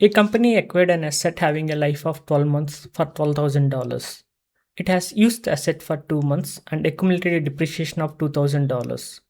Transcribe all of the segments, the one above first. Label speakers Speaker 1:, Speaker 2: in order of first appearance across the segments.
Speaker 1: A company acquired an asset having a life of 12 months for $12,000. It has used the asset for 2 months and accumulated a depreciation of $2,000.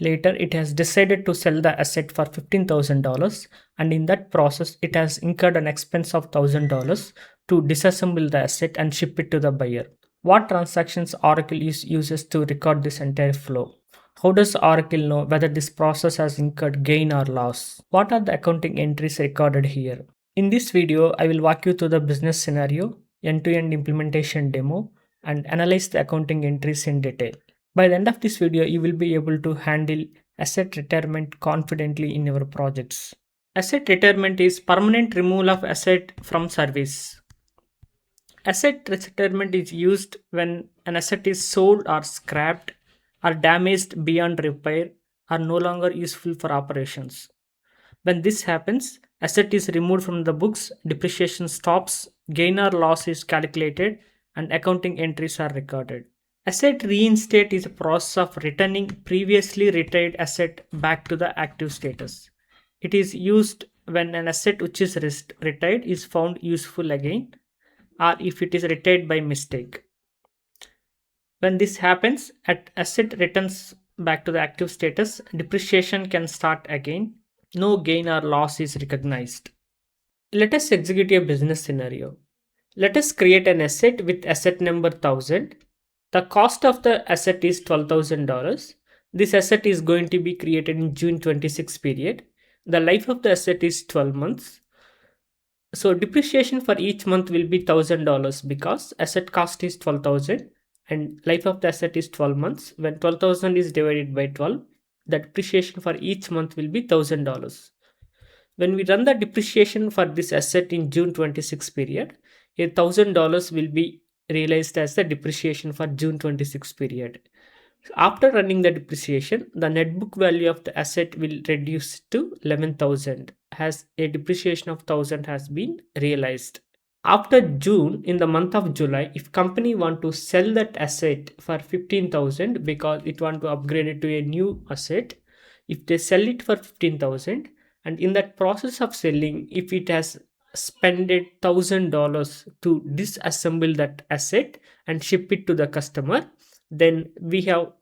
Speaker 1: Later, it has decided to sell the asset for $15,000, and in that process, it has incurred an expense of $1,000 to disassemble the asset and ship it to the buyer. What transactions Oracle uses to record this entire flow? How does Oracle know whether this process has incurred gain or loss? What are the accounting entries recorded here? In this video, I will walk you through the business scenario, end-to-end implementation demo, and analyze the accounting entries in detail. By the end of this video, you will be able to handle asset retirement confidently in your projects. Asset retirement is permanent removal of asset from service. Asset retirement is used when an asset is sold or scrapped or damaged beyond repair or no longer useful for operations. When this happens, asset is removed from the books, depreciation stops, gain or loss is calculated, and accounting entries are recorded. Asset reinstate is a process of returning previously retired asset back to the active status. It is used when an asset which is retired is found useful again, or if it is retired by mistake. When this happens, asset returns back to the active status, depreciation can start again. No gain or loss is recognized. Let us execute a business scenario. Let us create an asset with asset number 1000. The cost of the asset is $12,000. This asset is going to be created in June 26 period. The life of the asset is 12 months. So depreciation for each month will be $1,000 because asset cost is 12,000 and life of the asset is 12 months. When 12,000 is divided by 12, the depreciation for each month will be $1,000. When we run the depreciation for this asset in June 26 period, $1,000 will be realized as the depreciation for June 26 period. After running the depreciation, the net book value of the asset will reduce to 11,000 as a depreciation of 1,000 has been realized. After June, in the month of July, if company want to sell that asset for 15,000 because it want to upgrade it to a new asset, if they sell it for 15,000 and in that process of selling, if it has spent $1,000 to disassemble that asset and ship it to the customer, then we have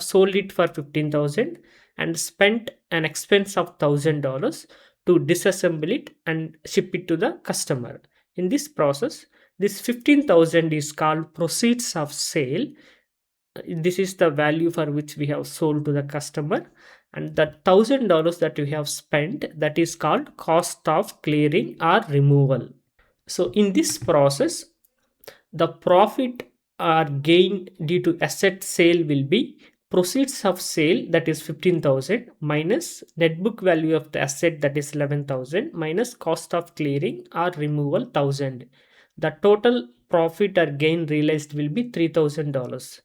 Speaker 1: sold it for 15,000 and spent an expense of $1,000 to disassemble it and ship it to the customer. In this process, this 15,000 is called proceeds of sale. This is the value for which we have sold to the customer, and the $1,000 that we have spent, that is called cost of clearing or removal. So in this process, the profit or gain due to asset sale will be proceeds of sale, that is 15,000, minus net book value of the asset, that is 11,000, minus cost of clearing or removal 1,000. The total profit or gain realized will be $3,000.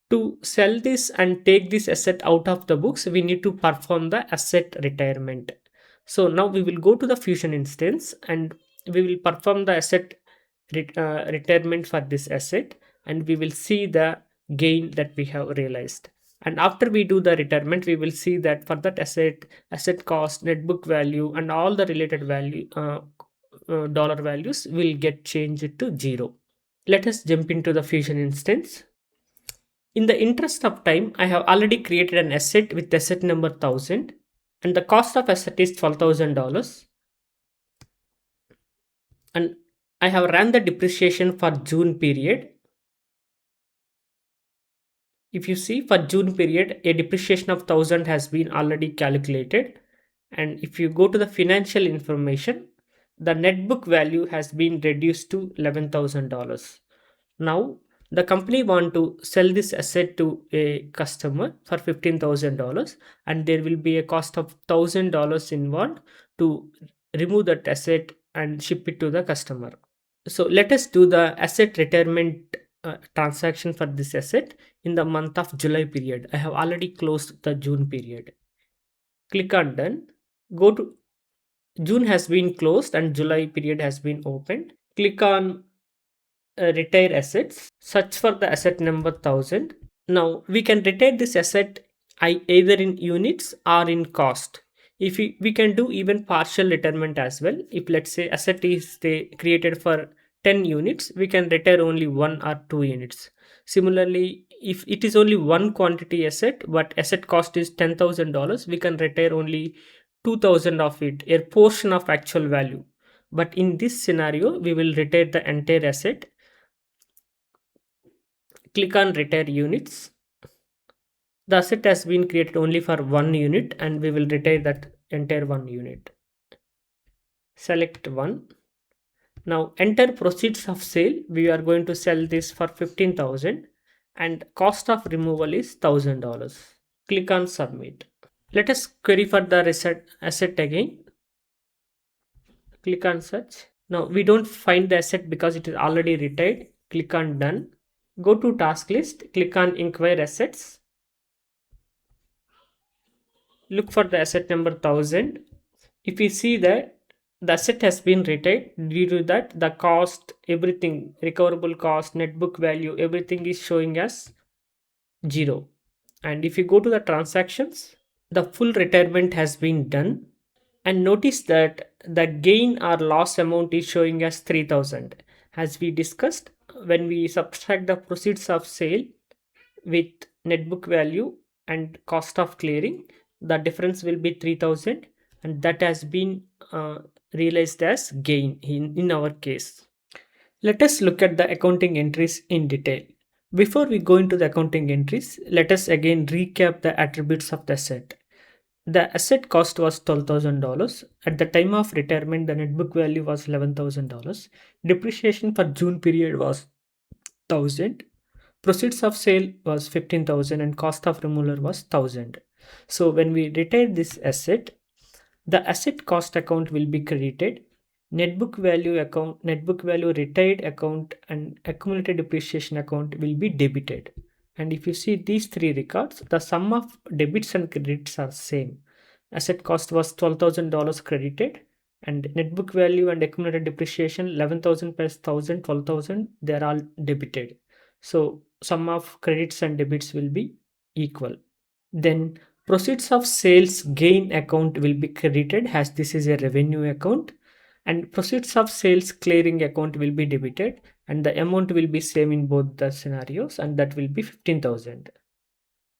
Speaker 1: To sell this and take this asset out of the books, we need to perform the asset retirement. So now we will go to the Fusion instance and we will perform the asset retirement for this asset, and we will see the gain that we have realized. And after we do the retirement, we will see that for that asset cost, net book value, and all the related value dollar values will get changed to 0. Let us jump into the Fusion instance. In the interest of time, I have already created an asset with asset number 1000 and the cost of asset is $12,000, and I have ran the depreciation for June period. If you see, for June period, a depreciation of 1000 has been already calculated, and if you go to the financial information, the net book value has been reduced to $11,000. Now the company want to sell this asset to a customer for $15,000, and there will be a cost of $1,000 involved to remove that asset and ship it to the customer. So let us do the asset retirement transaction for this asset in the month of July period. I have already closed the June period. Click on done. Go to June has been closed and July period has been opened. Click on retire assets. Search for the asset number 1000. Now we can retire this asset either in units or in cost. If we can do even partial retirement as well. If let's say asset is created for 10 units, we can retire only 1 or 2 units. Similarly, if it is only one quantity asset but asset cost is $10,000, we can retire only 2,000 of it, a portion of actual value. But in this scenario, we will retire the entire asset. Click on retire units. The asset has been created only for 1 unit and we will retire that entire 1 unit. Select one. Now enter proceeds of sale. We are going to sell this for 15,000 and cost of removal is $1,000. Click on submit. Let us query for the asset again. Click on search. Now we don't find the asset because it is already retired. Click on done. Go to task list. Click on inquire assets. Look for the asset number 1000. If we see that the asset has been retired, due to that the cost, everything, recoverable cost, net book value, everything is showing as 0. And if you go to the transactions, the full retirement has been done, and notice that the gain or loss amount is showing as 3000. As we discussed, when we subtract the proceeds of sale with net book value and cost of clearing, the difference will be 3000, and that has been realized as gain in our case. Let us look at the accounting entries in detail. Before we go into the accounting entries, let us again recap the attributes of the asset. The asset cost was $12,000. At the time of retirement, the net book value was $11,000. Depreciation for June period was 1000. Proceeds of sale was 15,000 and cost of removal was 1000. So when we retire this asset, the asset cost account will be credited, net book value account, net book value retired account, and accumulated depreciation account will be debited. And if you see these three records, the sum of debits and credits are same. Asset cost was $12,000 credited, and net book value and accumulated depreciation 11,000 plus 1,000, 12,000, they are all debited. So sum of credits and debits will be equal. Then proceeds of sales gain account will be credited as this is a revenue account, and proceeds of sales clearing account will be debited, and the amount will be same in both the scenarios, and that will be 15,000.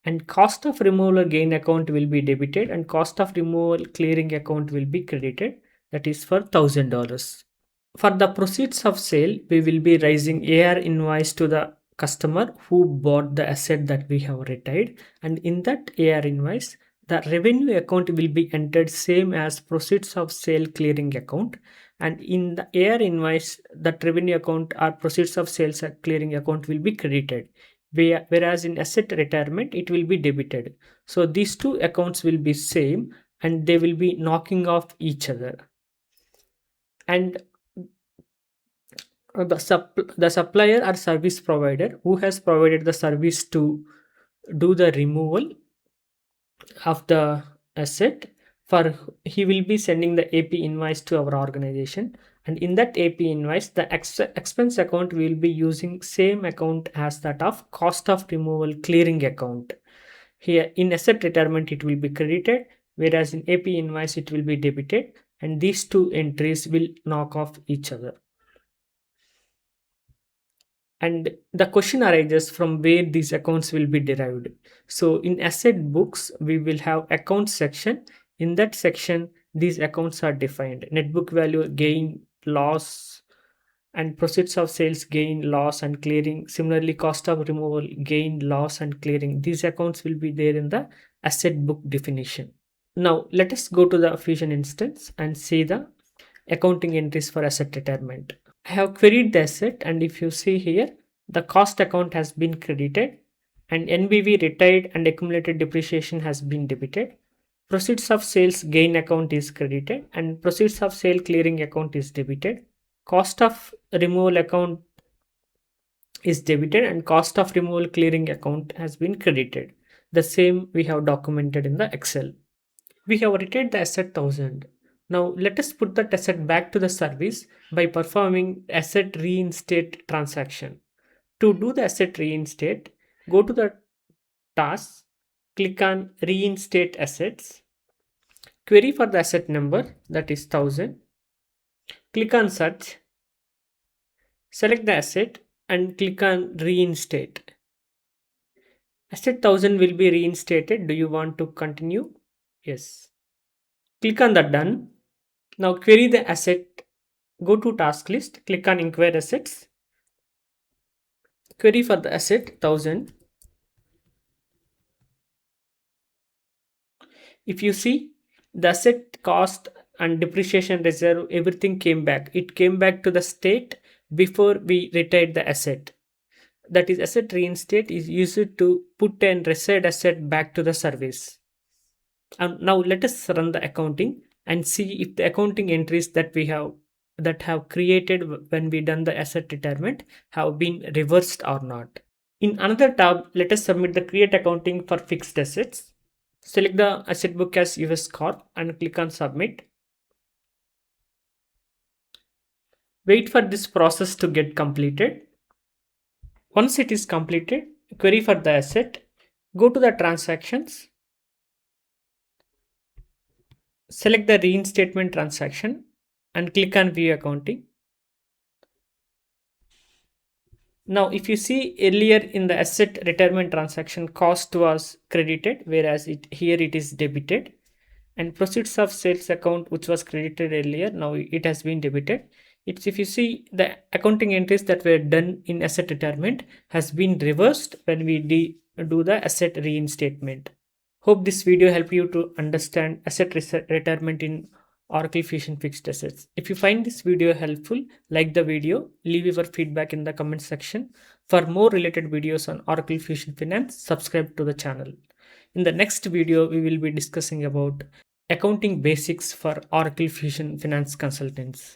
Speaker 1: And cost of removal gain account will be debited and cost of removal clearing account will be credited, that is for $1,000. For the proceeds of sale, we will be raising AR invoice to the customer who bought the asset that we have retired, and in that AR invoice the revenue account will be entered same as proceeds of sale clearing account, and in the AR invoice that revenue account or proceeds of sales clearing account will be credited, whereas in asset retirement it will be debited. So these two accounts will be same and they will be knocking off each other. And the supplier or service provider who has provided the service to do the removal of the asset, for he will be sending the AP invoice to our organization, and in that AP invoice the expense account will be using same account as that of cost of removal clearing account. Here in asset retirement it will be credited, whereas in AP invoice it will be debited, and these two entries will knock off each other. And the question arises from where these accounts will be derived. So in asset books, we will have accounts section. In that section, these accounts are defined: net book value, gain, loss, and proceeds of sales, gain, loss, and clearing. Similarly, cost of removal, gain, loss, and clearing. These accounts will be there in the asset book definition. Now let us go to the Fusion instance and see the accounting entries for asset retirement. I have queried the asset, and if you see here, the cost account has been credited and NBV retired and accumulated depreciation has been debited. Proceeds of sales gain account is credited and proceeds of sale clearing account is debited. Cost of removal account is debited and cost of removal clearing account has been credited. The same we have documented in the Excel. We have retained the asset 1000. Now let us put that asset back to the service by performing asset reinstate transaction. To do the asset reinstate, go to the task, click on reinstate assets, query for the asset number, that is 1000. Click on search, select the asset and click on reinstate. Asset 1000 will be reinstated. Do you want to continue? Yes. Click on the done. Now query the asset. Go to task list, click on inquire assets. Query for the asset 1000. If you see, the asset cost and depreciation reserve, everything came back. It came back to the state before we retired the asset. That is, asset reinstate is used to put and reset asset back to the service. And now let us run the accounting and see if the accounting entries that we have created when we done the asset retirement have been reversed or not. In another tab, let us submit the create accounting for fixed assets. Select the asset book as US Corp and click on submit. Wait for this process to get completed. Once it is completed, query for the asset, go to the transactions, select the reinstatement transaction and click on view accounting. Now, if you see earlier in the asset retirement transaction, cost was credited, whereas here it is debited, and proceeds of sales account, which was credited earlier, now it has been debited. If you see, the accounting entries that were done in asset retirement has been reversed when we do the asset reinstatement. Hope this video helped you to understand asset retirement in Oracle Fusion Fixed Assets. If you find this video helpful, like the video, leave your feedback in the comment section. For more related videos on Oracle Fusion Finance, subscribe to the channel. In the next video, we will be discussing about accounting basics for Oracle Fusion Finance consultants.